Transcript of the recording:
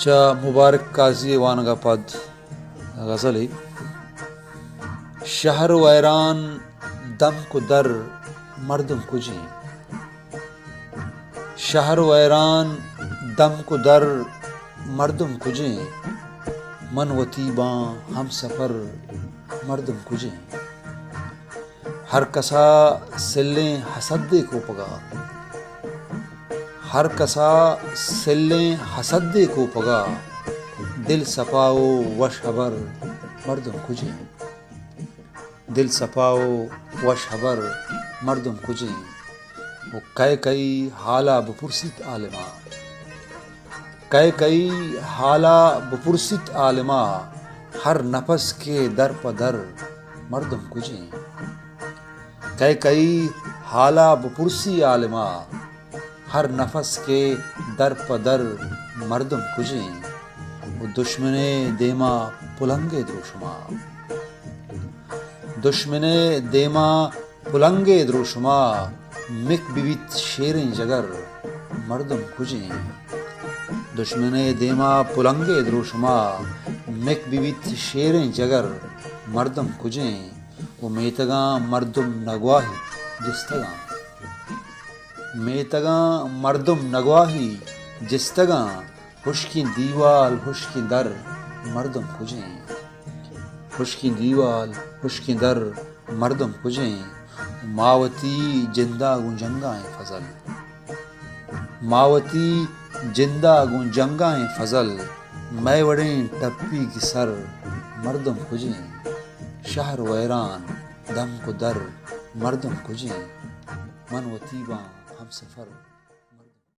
چا مبارک قاضی وانگا پد غزلی شہر ویران دم کو در مردم کجیں شہر ویران دم کو در مردم کجیں من وطیباں ہم سفر مردم کجیں ہر کسا سلیں حسدے کو پگا ہر کسا سلیں حسدے کو پگا دل سپاؤ وش حبر مردم کجیں دل سپاؤ وش حبر مردم کجیں وہ کئی حالہ بپرسیت عالمہ کئی حالہ بپرسیت عالمہ ہر نفس کے در پدر مردم کجیں کئی حالہ بپرسی عالمہ ہر نفس کے در پدر مردم کجیں وہ دشمن دیما پلنگے دروشما دشمن دیما پلنگے دروشما مک بیویت شیریں جگر مردم کجیں دشمن دیما پلنگے دروشما مک بیویت شیریں جگر مردم کجیں وہ میتگاں مردم نگواہی جستگاں میتگاں مردم نگواہی جستگاں خشکی دیوال خشکی در مردم کجیں خشکی دیوال خشکی در مردم کجیں ماوتی جندہ گنجنگائیں فضل ماوتی جندہ گنجنگائیں فضل میں وڑیں ٹپی کی سر مردم کجیں شہر ویران دم کو در مردم کجیں من وطیباں ہم سفر